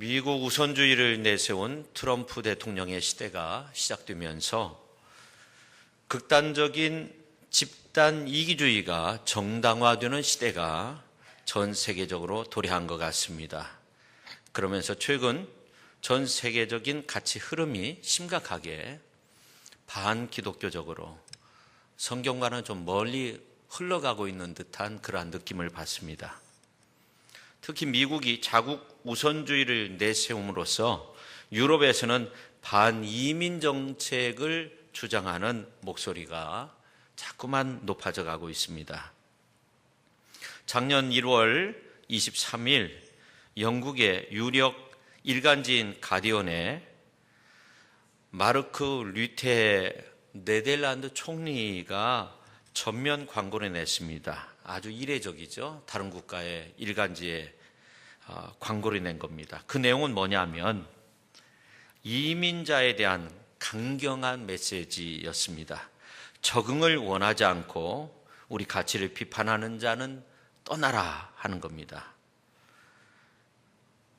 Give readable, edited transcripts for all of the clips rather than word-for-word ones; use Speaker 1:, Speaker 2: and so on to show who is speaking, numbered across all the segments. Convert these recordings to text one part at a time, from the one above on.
Speaker 1: 미국 우선주의를 내세운 트럼프 대통령의 시대가 시작되면서 극단적인 집단 이기주의가 정당화되는 시대가 전 세계적으로 도래한 것 같습니다. 그러면서 최근 전 세계적인 가치 흐름이 심각하게 반기독교적으로 성경과는 좀 멀리 흘러가고 있는 듯한 그러한 느낌을 받습니다. 특히 미국이 자국 우선주의를 내세움으로써 유럽에서는 반이민 정책을 주장하는 목소리가 자꾸만 높아져 가고 있습니다. 작년 1월 23일 영국의 유력 일간지인 가디언에 마르크 류테 네덜란드 총리가 전면 광고를 냈습니다. 아주 이례적이죠. 다른 국가의 일간지에 광고를 낸 겁니다. 그 내용은 뭐냐면 이민자에 대한 강경한 메시지였습니다. 적응을 원하지 않고 우리 가치를 비판하는 자는 떠나라 하는 겁니다.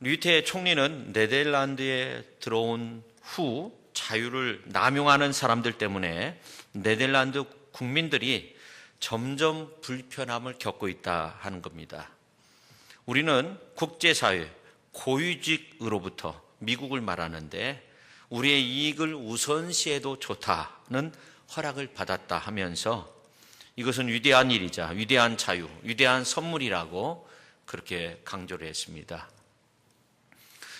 Speaker 1: 류테 총리는 네덜란드에 들어온 후 자유를 남용하는 사람들 때문에 네덜란드 국민들이 점점 불편함을 겪고 있다 하는 겁니다. 우리는 국제사회 고위직으로부터 미국을 말하는데 우리의 이익을 우선시해도 좋다는 허락을 받았다 하면서 이것은 위대한 일이자 위대한 자유, 위대한 선물이라고 그렇게 강조를 했습니다.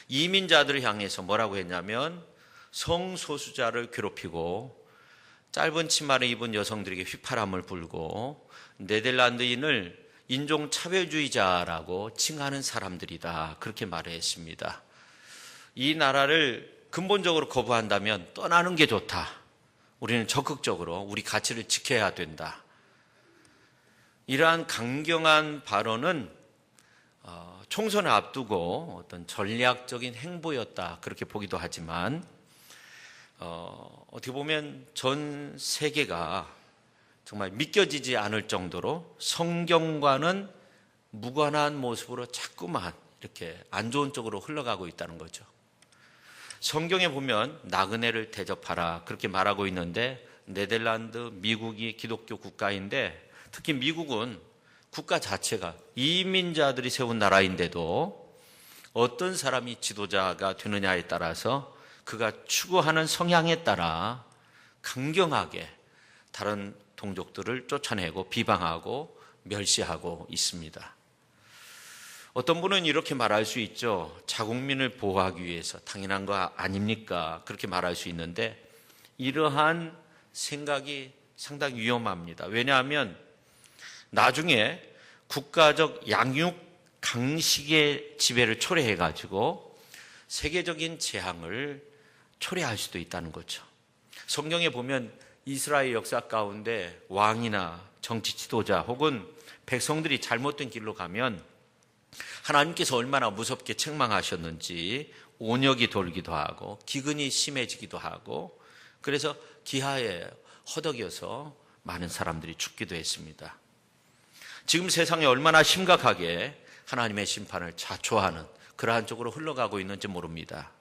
Speaker 1: 이민자들을 향해서 뭐라고 했냐면 성소수자를 괴롭히고 짧은 치마를 입은 여성들에게 휘파람을 불고 네덜란드인을 인종차별주의자라고 칭하는 사람들이다. 그렇게 말을 했습니다. 이 나라를 근본적으로 거부한다면 떠나는 게 좋다. 우리는 적극적으로 우리 가치를 지켜야 된다. 이러한 강경한 발언은 총선을 앞두고 어떤 전략적인 행보였다. 그렇게 보기도 하지만 어떻게 보면 전 세계가 정말 믿겨지지 않을 정도로 성경과는 무관한 모습으로 자꾸만 이렇게 안 좋은 쪽으로 흘러가고 있다는 거죠. 성경에 보면 나그네를 대접하라 그렇게 말하고 있는데 네덜란드, 미국이 기독교 국가인데 특히 미국은 국가 자체가 이민자들이 세운 나라인데도 어떤 사람이 지도자가 되느냐에 따라서 그가 추구하는 성향에 따라 강경하게 다른 동족들을 쫓아내고 비방하고 멸시하고 있습니다. 어떤 분은 이렇게 말할 수 있죠. 자국민을 보호하기 위해서 당연한 거 아닙니까? 그렇게 말할 수 있는데 이러한 생각이 상당히 위험합니다. 왜냐하면 나중에 국가적 양육 강식의 지배를 초래해가지고 세계적인 재앙을 초래할 수도 있다는 거죠. 성경에 보면 이스라엘 역사 가운데 왕이나 정치 지도자 혹은 백성들이 잘못된 길로 가면 하나님께서 얼마나 무섭게 책망하셨는지 온역이 돌기도 하고 기근이 심해지기도 하고 그래서 기하에 허덕여서 많은 사람들이 죽기도 했습니다. 지금 세상에 얼마나 심각하게 하나님의 심판을 자초하는 그러한 쪽으로 흘러가고 있는지 모릅니다.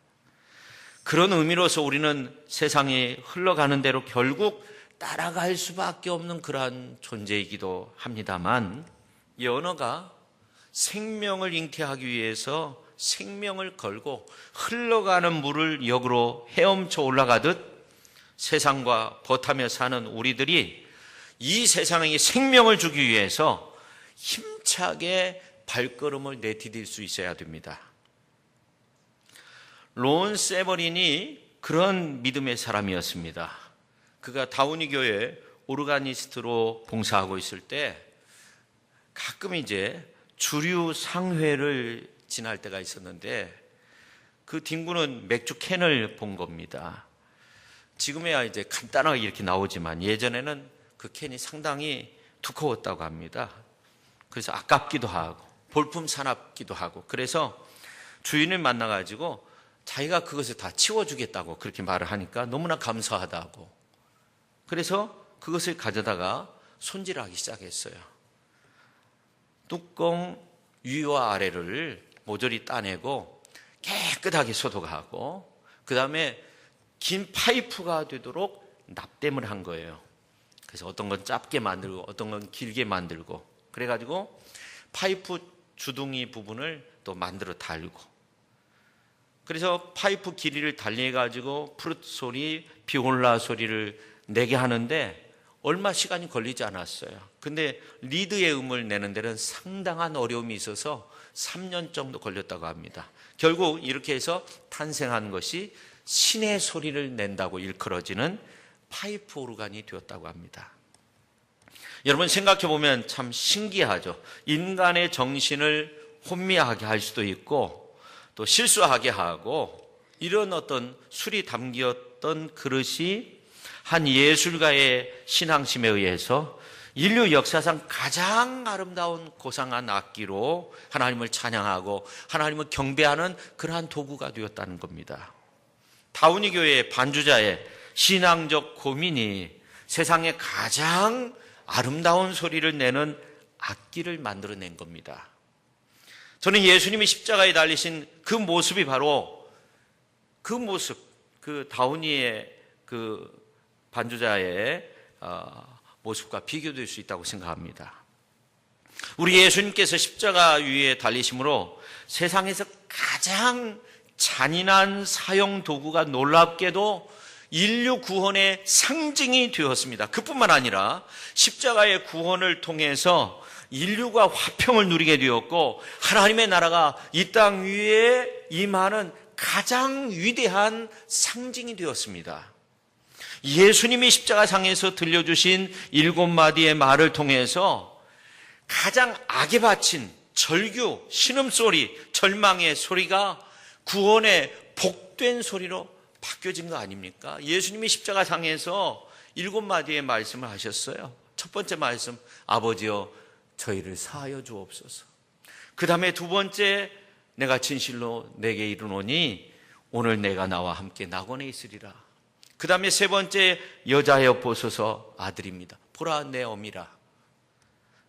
Speaker 1: 그런 의미로서 우리는 세상이 흘러가는 대로 결국 따라갈 수밖에 없는 그러한 존재이기도 합니다만 이 언어가 생명을 잉태하기 위해서 생명을 걸고 흘러가는 물을 역으로 헤엄쳐 올라가듯 세상과 버타며 사는 우리들이 이 세상에 생명을 주기 위해서 힘차게 발걸음을 내디딜 수 있어야 됩니다. 론 세버린이 그런 믿음의 사람이었습니다. 그가 다우니 교회 오르가니스트로 봉사하고 있을 때 가끔 이제 주류 상회를 지날 때가 있었는데 그 딩구는 맥주 캔을 본 겁니다. 지금에야 이제 간단하게 이렇게 나오지만 예전에는 그 캔이 상당히 두꺼웠다고 합니다. 그래서 아깝기도 하고 볼품 사납기도 하고 그래서 주인을 만나가지고 자기가 그것을 다 치워주겠다고 그렇게 말을 하니까 너무나 감사하다고 그래서 그것을 가져다가 손질하기 시작했어요. 뚜껑 위와 아래를 모조리 따내고 깨끗하게 소독하고 그 다음에 긴 파이프가 되도록 납땜을 한 거예요. 그래서 어떤 건 짧게 만들고 어떤 건 길게 만들고 그래가지고 파이프 주둥이 부분을 또 만들어 달고, 그래서 파이프 길이를 달리해가지고 프룻 소리, 비올라 소리를 내게 하는데 얼마 시간이 걸리지 않았어요. 근데 리드의 음을 내는 데는 상당한 어려움이 있어서 3년 정도 걸렸다고 합니다. 결국 이렇게 해서 탄생한 것이 신의 소리를 낸다고 일컬어지는 파이프 오르간이 되었다고 합니다. 여러분 생각해 보면 참 신기하죠. 인간의 정신을 혼미하게 할 수도 있고 또 실수하게 하고, 이런 어떤 술이 담겼던 그릇이 한 예술가의 신앙심에 의해서 인류 역사상 가장 아름다운 고상한 악기로 하나님을 찬양하고 하나님을 경배하는 그러한 도구가 되었다는 겁니다. 다우니 교회의 반주자의 신앙적 고민이 세상에 가장 아름다운 소리를 내는 악기를 만들어낸 겁니다. 저는 예수님이 십자가에 달리신 그 모습이 바로 그 모습, 그 다우니의 그 반주자의 모습과 비교될 수 있다고 생각합니다. 우리 예수님께서 십자가 위에 달리심으로 세상에서 가장 잔인한 사형 도구가 놀랍게도 인류 구원의 상징이 되었습니다. 그뿐만 아니라 십자가의 구원을 통해서 인류가 화평을 누리게 되었고 하나님의 나라가 이 땅 위에 임하는 가장 위대한 상징이 되었습니다. 예수님이 십자가상에서 들려주신 7마디의 말을 통해서 가장 악에 바친 절규, 신음소리, 절망의 소리가 구원의 복된 소리로 바뀌어진 거 아닙니까? 예수님이 십자가상에서 7마디의 말씀을 하셨어요. 첫 번째 말씀, 아버지여 저희를 사하여 주옵소서. 그 다음에 두 번째, 내가 진실로 내게 이르노니 오늘 내가 나와 함께 낙원에 있으리라. 그 다음에 세 번째, 여자여 보소서 아들입니다. 보라 내 어미라.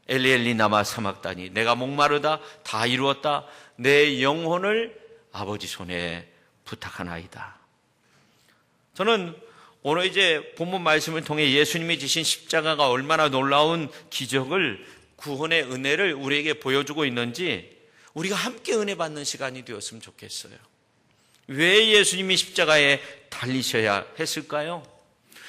Speaker 1: 엘리엘리 나마 사막다니, 내가 목마르다 다 이루었다. 내 영혼을 아버지 손에 부탁하나이다. 저는 오늘 이제 본문 말씀을 통해 예수님이 지신 십자가가 얼마나 놀라운 기적을, 구원의 은혜를 우리에게 보여주고 있는지 우리가 함께 은혜 받는 시간이 되었으면 좋겠어요. 왜 예수님이 십자가에 달리셔야 했을까요?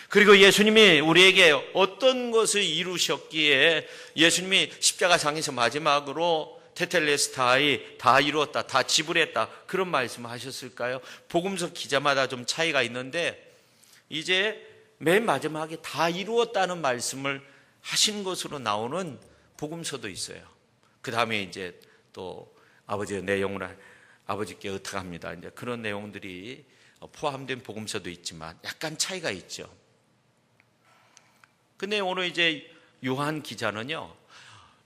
Speaker 1: 그리고 예수님이 우리에게 어떤 것을 이루셨기에 예수님이 십자가상에서 마지막으로 테텔레스타이, 다 이루었다, 다 지불했다, 그런 말씀을 하셨을까요? 복음서 기자마다 좀 차이가 있는데 이제 맨 마지막에 다 이루었다는 말씀을 하신 것으로 나오는 복음서도 있어요. 그 다음에 이제 또 아버지의 내 영혼을 아버지께 의탁합니다. 이제 그런 내용들이 포함된 복음서도 있지만 약간 차이가 있죠. 근데 오늘 이제 요한 기자는요,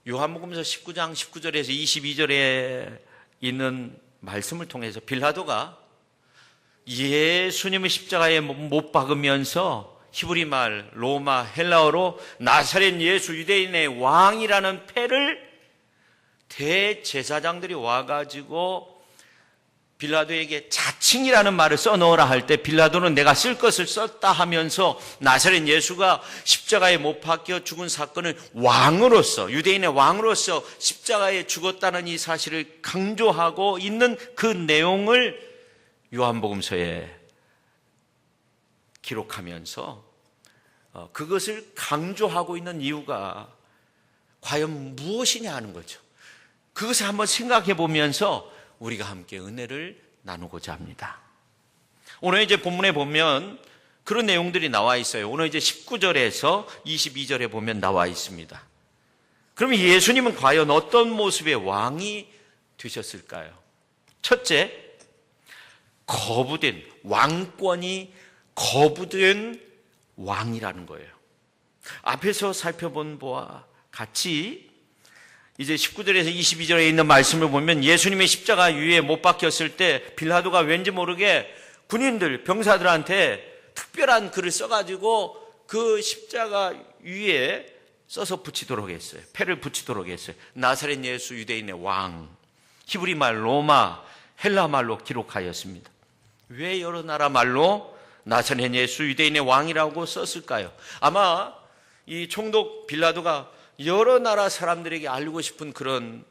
Speaker 1: 요한복음서 19장 19절에서 22절에 있는 말씀을 통해서 빌라도가 예수님의 십자가에 못 박으면서 히브리 말, 로마, 헬라어로 나사렛 예수 유대인의 왕이라는 패를 대제사장들이 와가지고 빌라도에게 자칭이라는 말을 써넣으라 할 때 빌라도는 내가 쓸 것을 썼다 하면서 나사렛 예수가 십자가에 못 박혀 죽은 사건을 왕으로서, 유대인의 왕으로서 십자가에 죽었다는 이 사실을 강조하고 있는 그 내용을 요한복음서에 기록하면서 그것을 강조하고 있는 이유가 과연 무엇이냐 하는 거죠. 그것을 한번 생각해 보면서 우리가 함께 은혜를 나누고자 합니다. 오늘 이제 본문에 보면 그런 내용들이 나와 있어요. 오늘 이제 19절에서 22절에 보면 나와 있습니다. 그러면 예수님은 과연 어떤 모습의 왕이 되셨을까요? 첫째, 거부된, 왕권이 거부된 왕이라는 거예요. 앞에서 살펴본 바와 같이 이제 19절에서 22절에 있는 말씀을 보면 예수님의 십자가 위에 못 박혔을 때 빌라도가 왠지 모르게 군인들, 병사들한테 특별한 글을 써가지고 그 십자가 위에 써서 붙이도록 했어요. 패를 붙이도록 했어요. 나사렛 예수 유대인의 왕, 히브리 말, 로마, 헬라 말로 기록하였습니다. 왜 여러 나라 말로 나사렛 예수 유대인의 왕이라고 썼을까요? 아마 이 총독 빌라도가 여러 나라 사람들에게 알리고 싶은 그런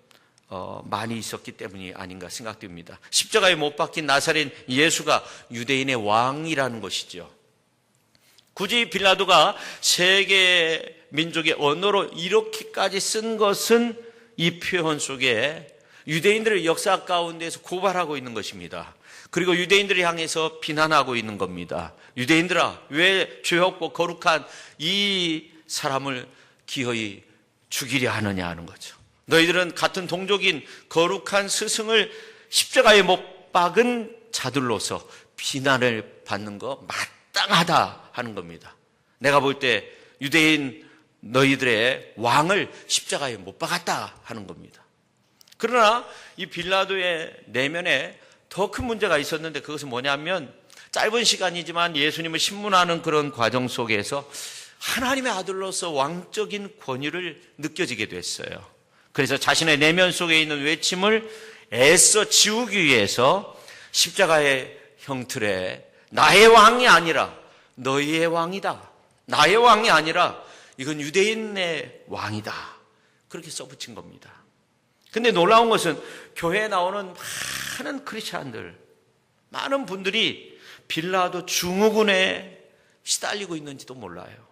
Speaker 1: 많이 있었기 때문이 아닌가 생각됩니다. 십자가에 못 박힌 나사렛 예수가 유대인의 왕이라는 것이죠. 굳이 빌라도가 세계 민족의 언어로 이렇게까지 쓴 것은 이 표현 속에 유대인들을 역사 가운데서 고발하고 있는 것입니다. 그리고 유대인들을 향해서 비난하고 있는 겁니다. 유대인들아, 왜 죄없고 거룩한 이 사람을 기어이 죽이려 하느냐 하는 거죠. 너희들은 같은 동족인 거룩한 스승을 십자가에 못 박은 자들로서 비난을 받는 거 마땅하다 하는 겁니다. 내가 볼 때 유대인 너희들의 왕을 십자가에 못 박았다 하는 겁니다. 그러나 이 빌라도의 내면에 더 큰 문제가 있었는데 그것은 뭐냐면 짧은 시간이지만 예수님을 신문하는 그런 과정 속에서 하나님의 아들로서 왕적인 권위를 느껴지게 됐어요. 그래서 자신의 내면 속에 있는 외침을 애써 지우기 위해서 십자가의 형틀에 나의 왕이 아니라 너희의 왕이다. 나의 왕이 아니라 이건 유대인의 왕이다. 그렇게 써붙인 겁니다. 근데 놀라운 것은 교회에 나오는 많은 크리스찬들, 많은 분들이 빌라도 증후군에 시달리고 있는지도 몰라요.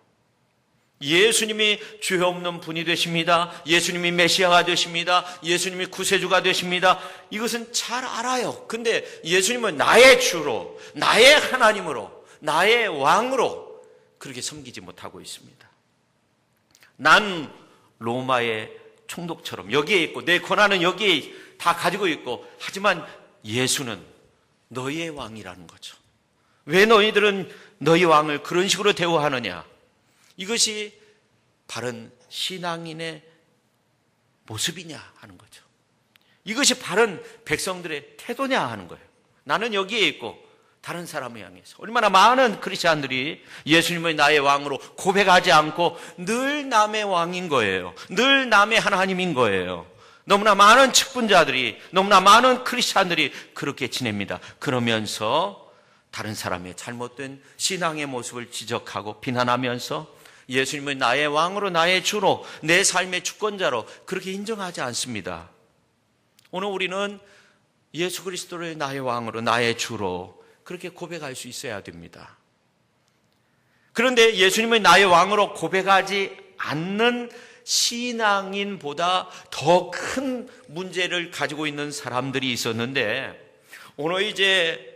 Speaker 1: 예수님이 죄 없는 분이 되십니다. 예수님이 메시아가 되십니다. 예수님이 구세주가 되십니다. 이것은 잘 알아요. 근데 예수님은 나의 주로, 나의 하나님으로, 나의 왕으로 그렇게 섬기지 못하고 있습니다. 난 로마의 총독처럼 여기에 있고 내 권한은 여기에 다 가지고 있고, 하지만 예수는 너희의 왕이라는 거죠. 왜 너희들은 너희 왕을 그런 식으로 대우하느냐? 이것이 바른 신앙인의 모습이냐 하는 거죠. 이것이 바른 백성들의 태도냐 하는 거예요. 나는 여기에 있고 다른 사람을 향해서 얼마나 많은 크리스찬들이 예수님을 나의 왕으로 고백하지 않고 늘 남의 왕인 거예요. 늘 남의 하나님인 거예요. 너무나 많은 측분자들이, 너무나 많은 크리스찬들이 그렇게 지냅니다. 그러면서 다른 사람의 잘못된 신앙의 모습을 지적하고 비난하면서 예수님을 나의 왕으로, 나의 주로, 내 삶의 주권자로 그렇게 인정하지 않습니다. 오늘 우리는 예수 그리스도를 나의 왕으로, 나의 주로 그렇게 고백할 수 있어야 됩니다. 그런데 예수님을 나의 왕으로 고백하지 않는 신앙인보다 더 큰 문제를 가지고 있는 사람들이 있었는데, 오늘 이제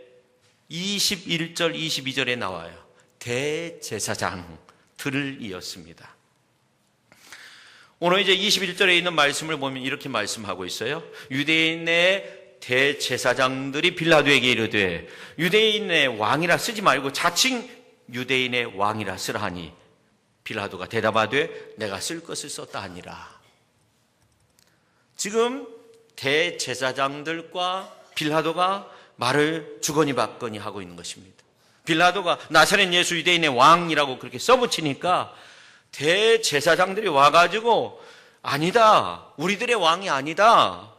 Speaker 1: 21절, 22절에 나와요. 대제사장들을 이었습니다. 오늘 이제 21절에 있는 말씀을 보면 이렇게 말씀하고 있어요. 유대인의 대제사장들이 빌라도에게 이르되 유대인의 왕이라 쓰지 말고 자칭 유대인의 왕이라 쓰라 하니 빌라도가 대답하되 내가 쓸 것을 썼다 하니라. 지금 대제사장들과 빌라도가 말을 주거니 받거니 하고 있는 것입니다. 빌라도가 나사렛 예수 유대인의 왕이라고 그렇게 써붙이니까 대제사장들이 와가지고 아니다, 우리들의 왕이 아니다,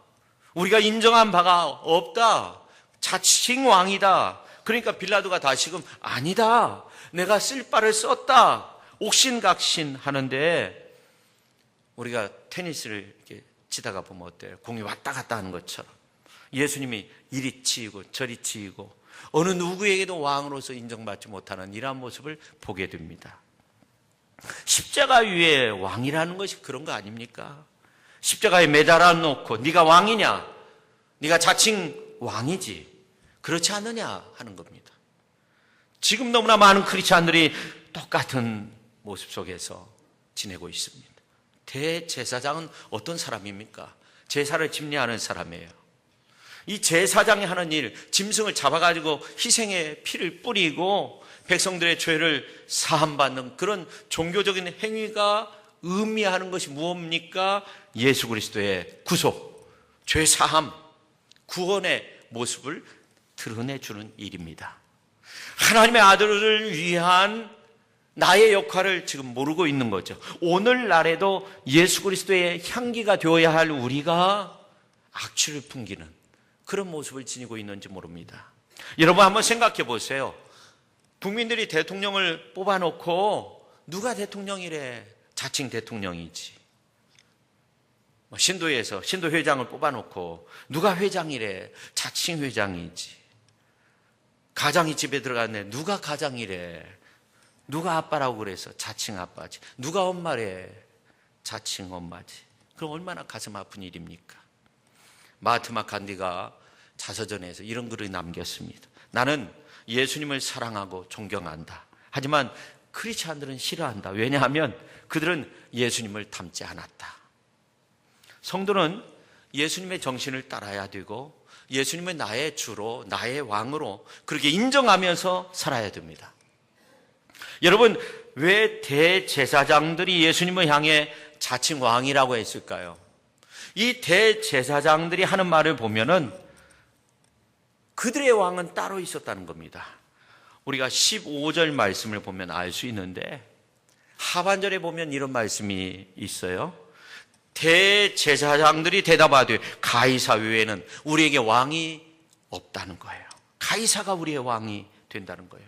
Speaker 1: 우리가 인정한 바가 없다, 자칭 왕이다. 그러니까 빌라도가 다시금 아니다, 내가 쓸 바를 썼다, 옥신각신 하는데, 우리가 테니스를 이렇게 치다가 보면 어때요? 공이 왔다 갔다 하는 것처럼 예수님이 이리 치이고 저리 치이고 어느 누구에게도 왕으로서 인정받지 못하는 이러한 모습을 보게 됩니다. 십자가 위에 왕이라는 것이 그런 거 아닙니까? 십자가에 매달아 놓고 네가 왕이냐? 네가 자칭 왕이지, 그렇지 않느냐 하는 겁니다. 지금 너무나 많은 크리스찬들이 똑같은 모습 속에서 지내고 있습니다. 대제사장은 어떤 사람입니까? 제사를 집례하는 사람이에요. 이 제사장이 하는 일, 짐승을 잡아가지고 희생의 피를 뿌리고 백성들의 죄를 사함받는 그런 종교적인 행위가 의미하는 것이 무엇입니까? 예수 그리스도의 구속, 죄 사함, 구원의 모습을 드러내주는 일입니다. 하나님의 아들을 위한 나의 역할을 지금 모르고 있는 거죠. 오늘날에도 예수 그리스도의 향기가 되어야 할 우리가 악취를 풍기는 그런 모습을 지니고 있는지 모릅니다. 여러분 한번 생각해 보세요. 국민들이 대통령을 뽑아놓고 누가 대통령이래? 자칭 대통령이지. 신도에서 신도회장을 뽑아놓고 누가 회장이래? 자칭 회장이지. 가장이 집에 들어갔네. 누가 가장이래? 누가 아빠라고 그래서 자칭 아빠지. 누가 엄마래? 자칭 엄마지. 그럼 얼마나 가슴 아픈 일입니까? 마하트마 간디가 자서전에서 이런 글을 남겼습니다. 나는 예수님을 사랑하고 존경한다. 하지만 크리스찬들은 싫어한다. 왜냐하면 그들은 예수님을 닮지 않았다. 성도는 예수님의 정신을 따라야 되고 예수님은 나의 주로, 나의 왕으로 그렇게 인정하면서 살아야 됩니다. 여러분, 왜 대제사장들이 예수님을 향해 자칭 왕이라고 했을까요? 이 대제사장들이 하는 말을 보면은 그들의 왕은 따로 있었다는 겁니다. 우리가 15절 말씀을 보면 알 수 있는데 하반절에 보면 이런 말씀이 있어요. 대제사장들이 대답하되 가이사 외에는 우리에게 왕이 없다는 거예요. 가이사가 우리의 왕이 된다는 거예요.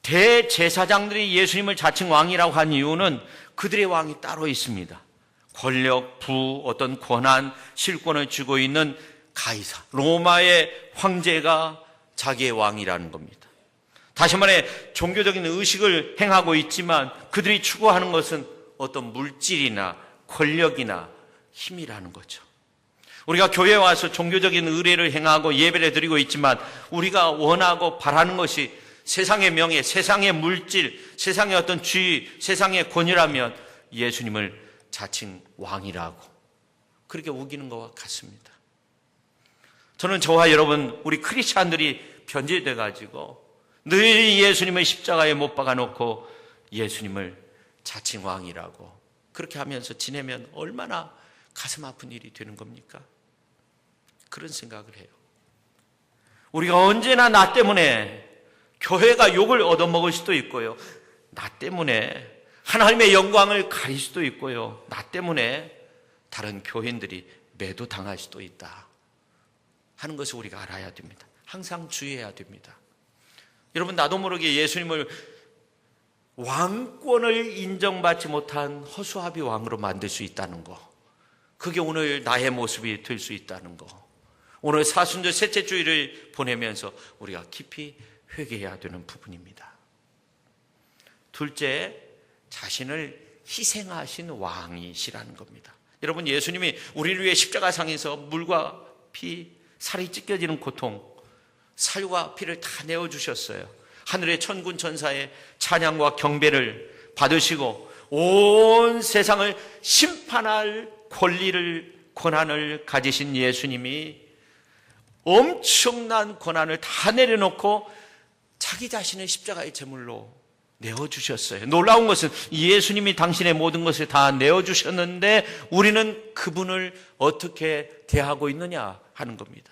Speaker 1: 대제사장들이 예수님을 자칭 왕이라고 한 이유는 그들의 왕이 따로 있습니다. 권력, 부, 어떤 권한, 실권을 쥐고 있는 가이사, 로마의 황제가 자기의 왕이라는 겁니다. 다시 말해 종교적인 의식을 행하고 있지만 그들이 추구하는 것은 어떤 물질이나 권력이나 힘이라는 거죠. 우리가 교회에 와서 종교적인 의례를 행하고 예배를 드리고 있지만 우리가 원하고 바라는 것이 세상의 명예, 세상의 물질, 세상의 어떤 지위, 세상의 권위라면 예수님을 자칭 왕이라고 그렇게 우기는 것과 같습니다. 저는 저와 여러분 우리 크리스찬들이 변질돼 가지고 늘 예수님을 십자가에 못 박아놓고 예수님을 자칭 왕이라고 그렇게 하면서 지내면 얼마나 가슴 아픈 일이 되는 겁니까? 그런 생각을 해요. 우리가 언제나 나 때문에 교회가 욕을 얻어먹을 수도 있고요. 나 때문에 하나님의 영광을 가릴 수도 있고요. 나 때문에 다른 교인들이 매도당할 수도 있다 하는 것을 우리가 알아야 됩니다. 항상 주의해야 됩니다. 여러분, 나도 모르게 예수님을 왕권을 인정받지 못한 허수아비 왕으로 만들 수 있다는 거, 그게 오늘 나의 모습이 될 수 있다는 거, 오늘 사순절 셋째 주일을 보내면서 우리가 깊이 회개해야 되는 부분입니다. 둘째, 자신을 희생하신 왕이시라는 겁니다. 여러분, 예수님이 우리를 위해 십자가상에서 물과 피, 살이 찢겨지는 고통, 살과 피를 다 내어주셨어요. 하늘의 천군 천사의 찬양과 경배를 받으시고 온 세상을 심판할 권한을 가지신 예수님이 엄청난 권한을 다 내려놓고 자기 자신을 십자가의 제물로 내어주셨어요. 놀라운 것은 예수님이 당신의 모든 것을 다 내어주셨는데 우리는 그분을 어떻게 대하고 있느냐 하는 겁니다.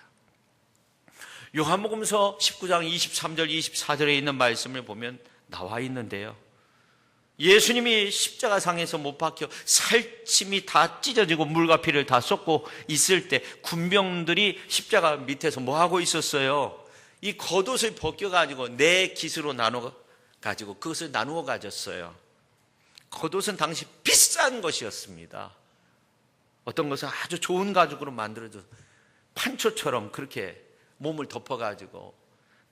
Speaker 1: 요한복음서 19장 23절 24절에 있는 말씀을 보면 나와 있는데요, 예수님이 십자가상에서 못 박혀 살침이 다 찢어지고 물과 피를 다 쏟고 있을 때 군병들이 십자가 밑에서 뭐 하고 있었어요? 이 겉옷을 벗겨가지고 네 깃으로 나눠가지고 그것을 나누어 가졌어요. 겉옷은 당시 비싼 것이었습니다. 어떤 것은 아주 좋은 가죽으로 만들어져 판초처럼 그렇게 몸을 덮어가지고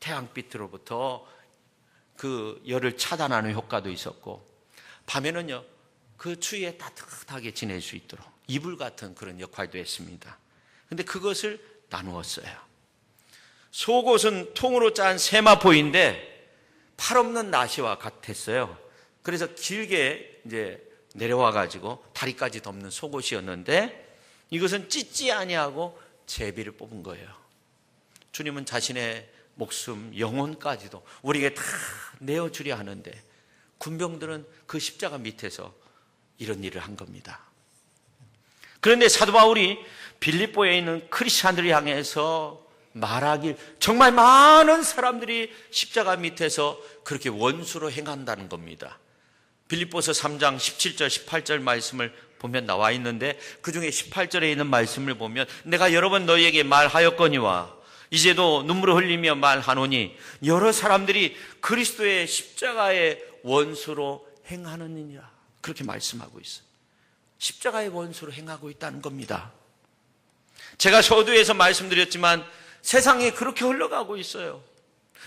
Speaker 1: 태양빛으로부터 그 열을 차단하는 효과도 있었고, 밤에는요 그 추위에 따뜻하게 지낼 수 있도록 이불 같은 그런 역할도 했습니다. 근데 그것을 나누었어요. 속옷은 통으로 짠 세마포인데 팔 없는 나시와 같았어요. 그래서 길게 이제 내려와 가지고 다리까지 덮는 속옷이었는데 이것은 찢지 아니하고 제비를 뽑은 거예요. 주님은 자신의 목숨, 영혼까지도 우리에게 다 내어주려 하는데 군병들은 그 십자가 밑에서 이런 일을 한 겁니다. 그런데 사도 바울이 빌립보에 있는 크리스찬들을 향해서 말하길, 정말 많은 사람들이 십자가 밑에서 그렇게 원수로 행한다는 겁니다. 빌립보서 3장 17절 18절 말씀을 보면 나와 있는데 그중에 18절에 있는 말씀을 보면 내가 여러 번 너희에게 말하였거니와 이제도 눈물을 흘리며 말하노니 여러 사람들이 그리스도의 십자가의 원수로 행하느니라. 그렇게 말씀하고 있어요. 십자가의 원수로 행하고 있다는 겁니다. 제가 서두에서 말씀드렸지만 세상이 그렇게 흘러가고 있어요.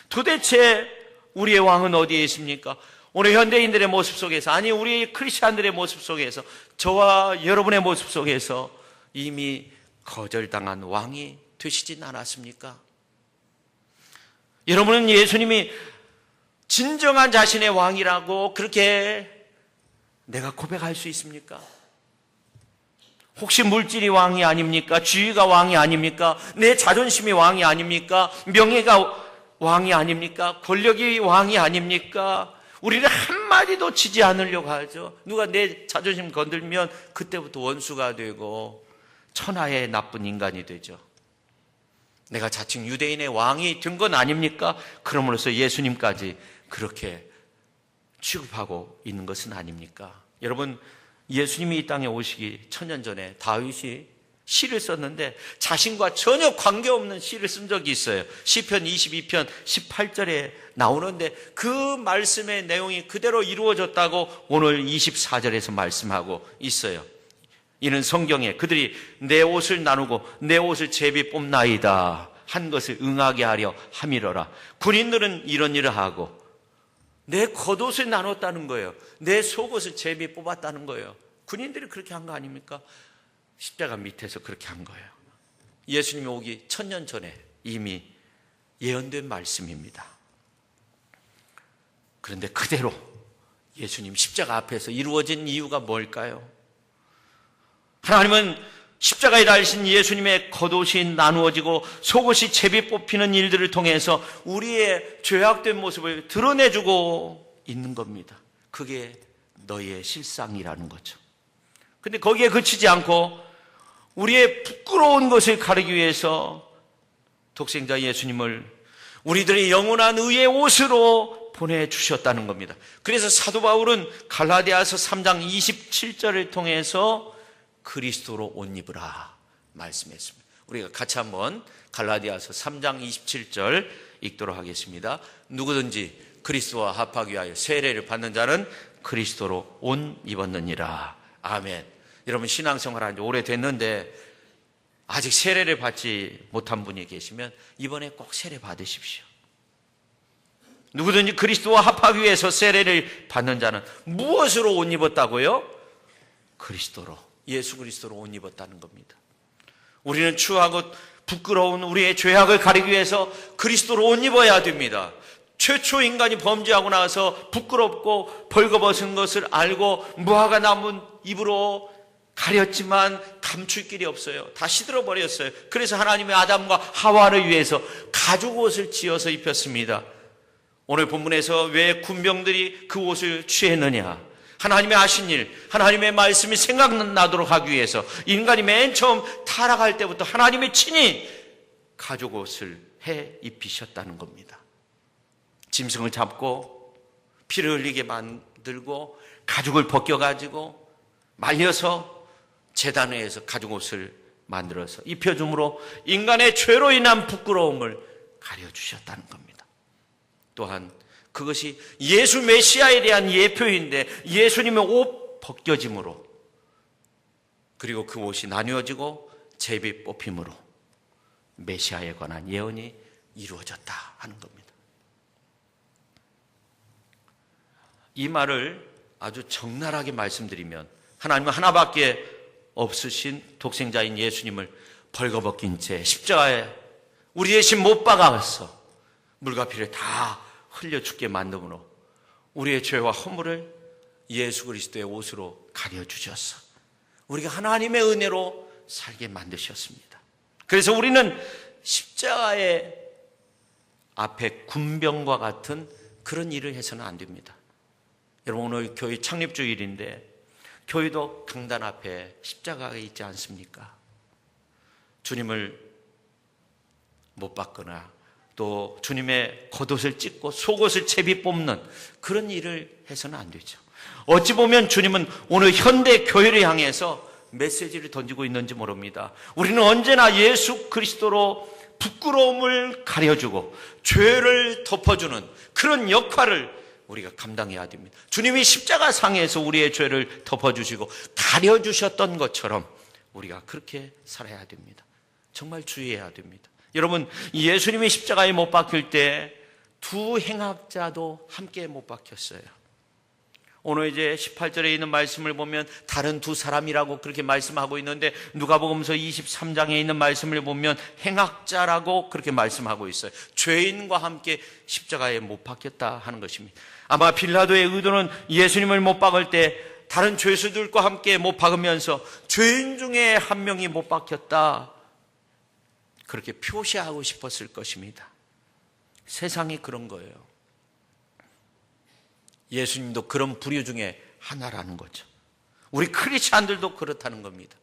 Speaker 1: 도대체 우리의 왕은 어디에 있습니까? 오늘 현대인들의 모습 속에서, 아니 우리 크리스찬들의 모습 속에서, 저와 여러분의 모습 속에서 이미 거절당한 왕이 되시진 않았습니까? 여러분은 예수님이 진정한 자신의 왕이라고 그렇게 내가 고백할 수 있습니까? 혹시 물질이 왕이 아닙니까? 지위가 왕이 아닙니까? 내 자존심이 왕이 아닙니까? 명예가 왕이 아닙니까? 권력이 왕이 아닙니까? 우리를 한마디도 치지 않으려고 하죠. 누가 내 자존심 건들면 그때부터 원수가 되고 천하의 나쁜 인간이 되죠. 내가 자칭 유대인의 왕이 된 건 아닙니까? 그러므로서 예수님까지 그렇게 취급하고 있는 것은 아닙니까? 여러분, 예수님이 이 땅에 오시기 1000년 전에 다윗이 시를 썼는데 자신과 전혀 관계없는 시를 쓴 적이 있어요. 시편 22편 18절에 나오는데 그 말씀의 내용이 그대로 이루어졌다고 오늘 24절에서 말씀하고 있어요. 이는 성경에 그들이 내 옷을 나누고 내 옷을 제비 뽑나이다 한 것을 응하게 하려 함이러라. 군인들은 이런 일을 하고 내 겉옷을 나눴다는 거예요. 내 속옷을 제비 뽑았다는 거예요. 군인들이 그렇게 한 거 아닙니까? 십자가 밑에서 그렇게 한 거예요. 예수님이 오기 1000년 전에 이미 예언된 말씀입니다. 그런데 그대로 예수님 십자가 앞에서 이루어진 이유가 뭘까요? 하나님은 십자가에 달리신 예수님의 겉옷이 나누어지고 속옷이 제비 뽑히는 일들을 통해서 우리의 죄악된 모습을 드러내주고 있는 겁니다. 그게 너희의 실상이라는 거죠. 근데 거기에 그치지 않고 우리의 부끄러운 것을 가리기 위해서 독생자 예수님을 우리들의 영원한 의의 옷으로 보내주셨다는 겁니다. 그래서 사도 바울은 갈라디아서 3장 27절을 통해서 그리스도로 옷 입으라 말씀했습니다. 우리가 같이 한번 갈라디아서 3장 27절 읽도록 하겠습니다. 누구든지 그리스도와 합하기 위하여 세례를 받는 자는 그리스도로 옷 입었느니라. 아멘. 여러분 신앙생활 한 지 오래됐는데 아직 세례를 받지 못한 분이 계시면 이번에 꼭 세례 받으십시오. 누구든지 그리스도와 합하기 위해서 세례를 받는 자는 무엇으로 옷 입었다고요? 그리스도로, 예수 그리스도로 옷 입었다는 겁니다. 우리는 추하고 부끄러운 우리의 죄악을 가리기 위해서 그리스도로 옷 입어야 됩니다. 최초 인간이 범죄하고 나서 부끄럽고 벌거벗은 것을 알고 무화과 나무 잎으로 가렸지만 감출 길이 없어요. 다 시들어버렸어요. 그래서 하나님의 아담과 하와를 위해서 가죽 옷을 지어서 입혔습니다. 오늘 본문에서 왜 군병들이 그 옷을 취했느냐? 하나님의 하신 일, 하나님의 말씀이 생각나도록 하기 위해서 인간이 맨 처음 타락할 때부터 하나님이 친히 가죽 옷을 해 입히셨다는 겁니다. 짐승을 잡고 피를 흘리게 만들고 가죽을 벗겨가지고 말려서 제단회에서 가죽 옷을 만들어서 입혀줌으로 인간의 죄로 인한 부끄러움을 가려주셨다는 겁니다. 또한 그것이 예수 메시아에 대한 예표인데 예수님의 옷 벗겨짐으로 그리고 그 옷이 나뉘어지고 제비 뽑힘으로 메시아에 관한 예언이 이루어졌다 하는 겁니다. 이 말을 아주 적나라하게 말씀드리면 하나님은 하나밖에 없으신 독생자인 예수님을 벌거벗긴 채 십자가에 우리 대신 못 박아서 물과 피를 다 흘려 죽게 만듦으로 우리의 죄와 허물을 예수 그리스도의 옷으로 가려주셔서 우리가 하나님의 은혜로 살게 만드셨습니다. 그래서 우리는 십자가의 앞에 군병과 같은 그런 일을 해서는 안 됩니다. 여러분 오늘 교회 창립주일인데 교회도 강단 앞에 십자가가 있지 않습니까? 주님을 못 받거나 또 주님의 겉옷을 찢고 속옷을 제비 뽑는 그런 일을 해서는 안 되죠. 어찌 보면 주님은 오늘 현대 교회를 향해서 메시지를 던지고 있는지 모릅니다. 우리는 언제나 예수 그리스도로 부끄러움을 가려주고 죄를 덮어주는 그런 역할을 우리가 감당해야 됩니다. 주님이 십자가 상에서 우리의 죄를 덮어주시고 가려주셨던 것처럼 우리가 그렇게 살아야 됩니다. 정말 주의해야 됩니다. 여러분, 예수님이 십자가에 못 박힐 때 두 행악자도 함께 못 박혔어요. 오늘 이제 18절에 있는 말씀을 보면 다른 두 사람이라고 그렇게 말씀하고 있는데, 누가복음서 23장에 있는 말씀을 보면 행악자라고 그렇게 말씀하고 있어요. 죄인과 함께 십자가에 못 박혔다 하는 것입니다. 아마 빌라도의 의도는 예수님을 못 박을 때 다른 죄수들과 함께 못 박으면서 죄인 중에 한 명이 못 박혔다, 그렇게 표시하고 싶었을 것입니다. 세상이 그런 거예요. 예수님도 그런 부류 중에 하나라는 거죠. 우리 크리스찬들도 그렇다는 겁니다.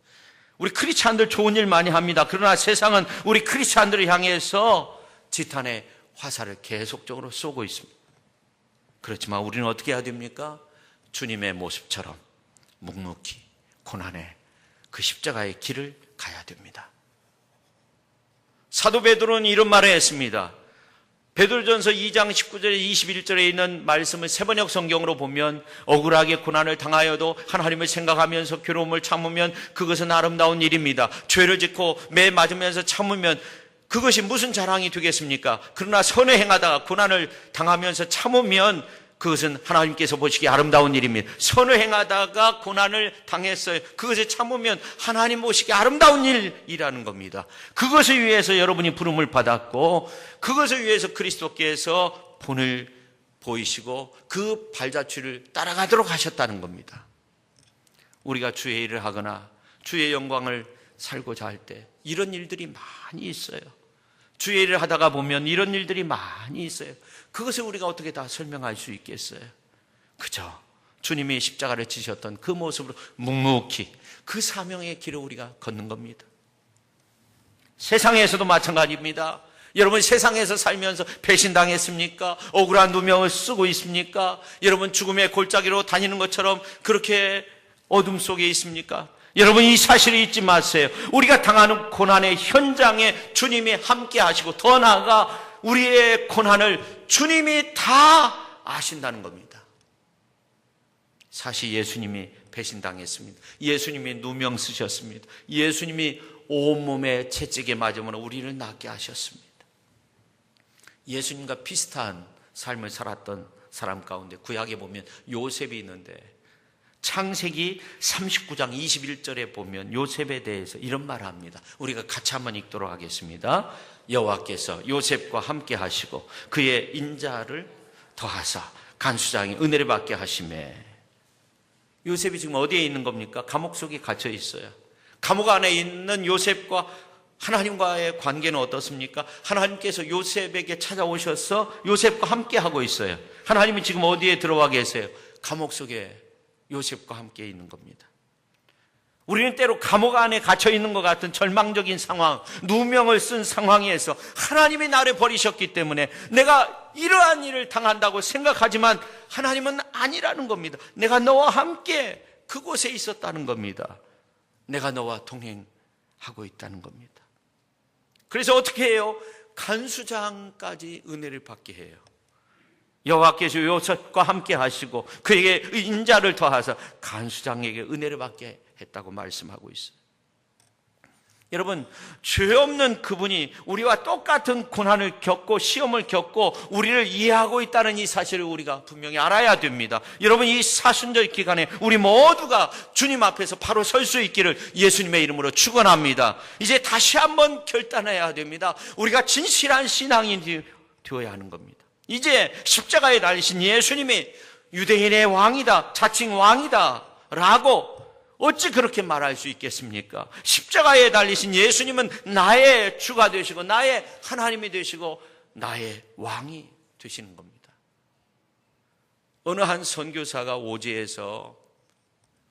Speaker 1: 우리 크리스찬들 좋은 일 많이 합니다. 그러나 세상은 우리 크리스찬들을 향해서 지탄의 화살을 계속적으로 쏘고 있습니다. 그렇지만 우리는 어떻게 해야 됩니까? 주님의 모습처럼 묵묵히 고난의 그 십자가의 길을 가야 됩니다. 사도 베드로는 이런 말을 했습니다. 베드로전서 2장 19절에 21절에 있는 말씀을 세번역 성경으로 보면, 억울하게 고난을 당하여도 하나님을 생각하면서 괴로움을 참으면 그것은 아름다운 일입니다. 죄를 짓고 매 맞으면서 참으면 그것이 무슨 자랑이 되겠습니까? 그러나 선을 행하다가 고난을 당하면서 참으면 그것은 하나님께서 보시기에 아름다운 일입니다. 선을 행하다가 고난을 당했어요. 그것을 참으면 하나님 보시기에 아름다운 일이라는 겁니다. 그것을 위해서 여러분이 부름을 받았고, 그것을 위해서 그리스도께서 본을 보이시고 그 발자취를 따라가도록 하셨다는 겁니다. 우리가 주의 일을 하거나 주의 영광을 살고자 할 때 이런 일들이 많이 있어요. 주의 일을 하다가 보면 이런 일들이 많이 있어요. 그것을 우리가 어떻게 다 설명할 수 있겠어요? 그저 주님이 십자가를 지셨던 그 모습으로 묵묵히 그 사명의 길을 우리가 걷는 겁니다. 세상에서도 마찬가지입니다. 여러분, 세상에서 살면서 배신당했습니까? 억울한 누명을 쓰고 있습니까? 여러분, 죽음의 골짜기로 다니는 것처럼 그렇게 어둠 속에 있습니까? 여러분, 이 사실을 잊지 마세요. 우리가 당하는 고난의 현장에 주님이 함께 하시고, 더 나아가 우리의 고난을 주님이 다 아신다는 겁니다. 사실 예수님이 배신당했습니다. 예수님이 누명 쓰셨습니다. 예수님이 온몸에 채찍에 맞으면 우리를 낫게 하셨습니다. 예수님과 비슷한 삶을 살았던 사람 가운데 구약에 보면 요셉이 있는데, 창세기 39장 21절에 보면 요셉에 대해서 이런 말을 합니다. 우리가 같이 한번 읽도록 하겠습니다. 여호와께서 요셉과 함께 하시고 그의 인자를 더하사 간수장이 은혜를 받게 하시매. 요셉이 지금 어디에 있는 겁니까? 감옥 속에 갇혀 있어요. 감옥 안에 있는 요셉과 하나님과의 관계는 어떻습니까? 하나님께서 요셉에게 찾아오셔서 요셉과 함께 하고 있어요. 하나님이 지금 어디에 들어와 계세요? 감옥 속에 요셉과 함께 있는 겁니다. 우리는 때로 감옥 안에 갇혀 있는 것 같은 절망적인 상황, 누명을 쓴 상황에서 하나님이 나를 버리셨기 때문에 내가 이러한 일을 당한다고 생각하지만 하나님은 아니라는 겁니다. 내가 너와 함께 그곳에 있었다는 겁니다. 내가 너와 동행하고 있다는 겁니다. 그래서 어떻게 해요? 간수장까지 은혜를 받게 해요. 여호와께서 요셉과 함께 하시고 그에게 인자를 더하사 간수장에게 은혜를 받게 했다고 말씀하고 있어요. 여러분, 죄 없는 그분이 우리와 똑같은 고난을 겪고 시험을 겪고 우리를 이해하고 있다는 이 사실을 우리가 분명히 알아야 됩니다. 여러분, 이 사순절 기간에 우리 모두가 주님 앞에서 바로 설 수 있기를 예수님의 이름으로 축원합니다. 이제 다시 한번 결단해야 됩니다. 우리가 진실한 신앙인이 되어야 하는 겁니다. 이제 십자가에 달리신 예수님이 유대인의 왕이다, 자칭 왕이다 라고 어찌 그렇게 말할 수 있겠습니까? 십자가에 달리신 예수님은 나의 주가 되시고 나의 하나님이 되시고 나의 왕이 되시는 겁니다. 어느 한 선교사가 오지에서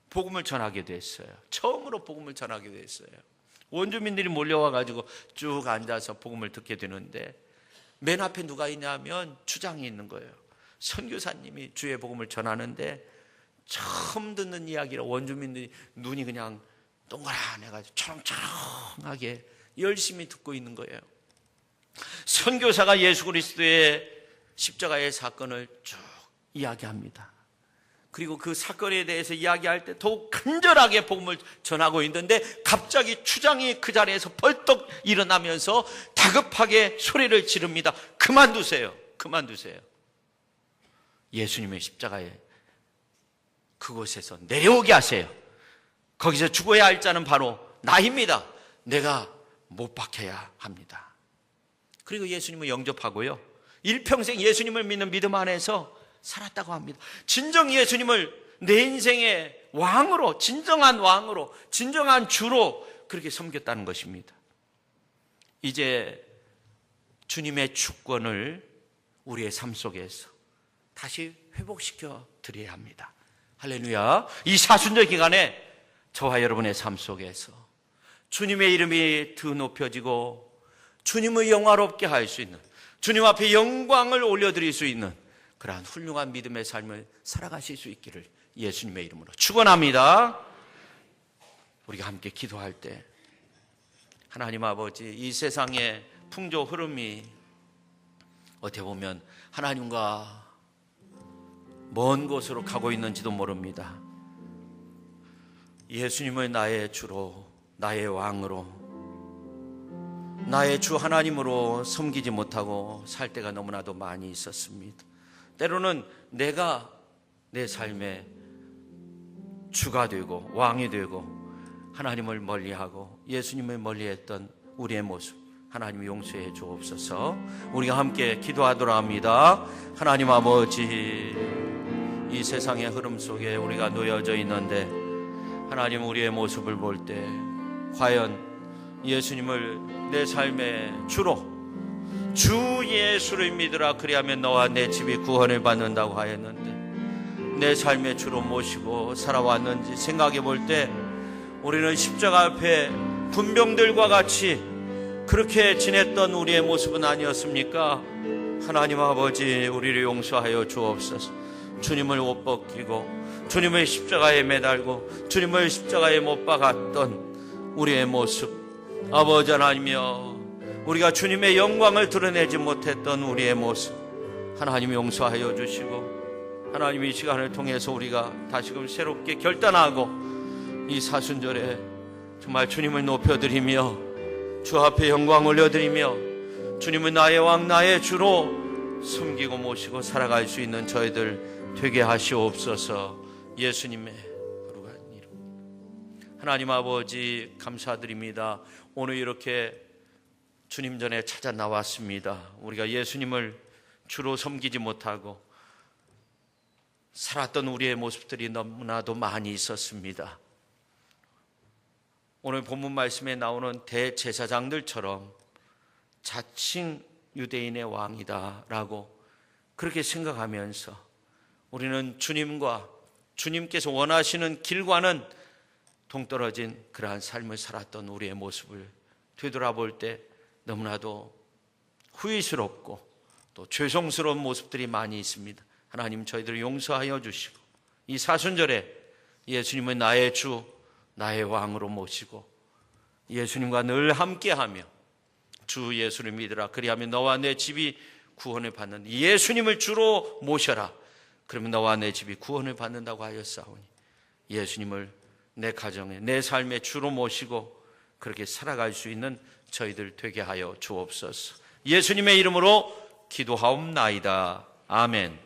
Speaker 1: 복음을 전하게 됐어요. 처음으로 복음을 전하게 됐어요. 원주민들이 몰려와가지고 쭉 앉아서 복음을 듣게 되는데 맨 앞에 누가 있냐면 주장이 있는 거예요. 선교사님이 주의 복음을 전하는데 처음 듣는 이야기라 원주민들이 눈이 그냥 동그란해가지고 초롱초롱하게 열심히 듣고 있는 거예요. 선교사가 예수 그리스도의 십자가의 사건을 쭉 이야기합니다. 그리고 그 사건에 대해서 이야기할 때 더욱 간절하게 복음을 전하고 있는데 갑자기 추장이 그 자리에서 벌떡 일어나면서 다급하게 소리를 지릅니다. 그만두세요. 그만두세요. 예수님의 십자가에 그곳에서 내려오게 하세요. 거기서 죽어야 할 자는 바로 나입니다. 내가 못 박혀야 합니다. 그리고 예수님을 영접하고요, 일평생 예수님을 믿는 믿음 안에서 살았다고 합니다. 진정 예수님을 내 인생의 왕으로, 진정한 왕으로, 진정한 주로 그렇게 섬겼다는 것입니다. 이제 주님의 주권을 우리의 삶 속에서 다시 회복시켜 드려야 합니다. 할렐루야. 이 사순절 기간에 저와 여러분의 삶 속에서 주님의 이름이 더 높여지고 주님을 영화롭게 할 수 있는, 주님 앞에 영광을 올려드릴 수 있는 그러한 훌륭한 믿음의 삶을 살아가실 수 있기를 예수님의 이름으로 축원합니다. 우리가 함께 기도할 때 하나님 아버지, 이 세상의 풍조 흐름이 어떻게 보면 하나님과 먼 곳으로 가고 있는지도 모릅니다. 예수님을 나의 주로, 나의 왕으로, 나의 주 하나님으로 섬기지 못하고 살 때가 너무나도 많이 있었습니다. 때로는 내가 내 삶의 주가 되고 왕이 되고 하나님을 멀리하고 예수님을 멀리했던 우리의 모습, 하나님 용서해 주옵소서. 우리가 함께 기도하도록 합니다. 하나님 아버지, 이 세상의 흐름 속에 우리가 놓여져 있는데 하나님, 우리의 모습을 볼 때 과연 예수님을 내 삶의 주로, 주 예수를 믿으라 그리하면 너와 내 집이 구원을 받는다고 하였는데 내 삶의 주로 모시고 살아왔는지 생각해 볼 때 우리는 십자가 앞에 군병들과 같이 그렇게 지냈던 우리의 모습은 아니었습니까? 하나님 아버지, 우리를 용서하여 주옵소서. 주님을 옷 벗기고 주님의 십자가에 매달고 주님을 십자가에 못 박았던 우리의 모습, 아버지 하나님이여, 우리가 주님의 영광을 드러내지 못했던 우리의 모습 하나님 용서하여 주시고, 하나님 이 시간을 통해서 우리가 다시금 새롭게 결단하고 이 사순절에 정말 주님을 높여드리며 주 앞에 영광 올려드리며 주님은 나의 왕, 나의 주로 섬기고 모시고 살아갈 수 있는 저희들 되게 하시옵소서. 예수님의 거룩한 이름. 하나님 아버지, 감사드립니다. 오늘 이렇게 주님 전에 찾아 나왔습니다. 우리가 예수님을 주로 섬기지 못하고 살았던 우리의 모습들이 너무나도 많이 있었습니다. 오늘 본문 말씀에 나오는 대제사장들처럼 자칭 유대인의 왕이다라고 그렇게 생각하면서 우리는 주님과 주님께서 원하시는 길과는 동떨어진 그러한 삶을 살았던 우리의 모습을 되돌아볼 때 너무나도 후회스럽고 또 죄송스러운 모습들이 많이 있습니다. 하나님, 저희들을 용서하여 주시고 이 사순절에 예수님은 나의 주, 나의 왕으로 모시고 예수님과 늘 함께하며 주 예수를 믿으라 그리하면 너와 내 집이 구원을 받는, 예수님을 주로 모셔라 그러면 너와 내 집이 구원을 받는다고 하였사오니 예수님을 내 가정에, 내 삶의 주로 모시고 그렇게 살아갈 수 있는 저희들 되게 하여 주옵소서. 예수님의 이름으로 기도하옵나이다. 아멘.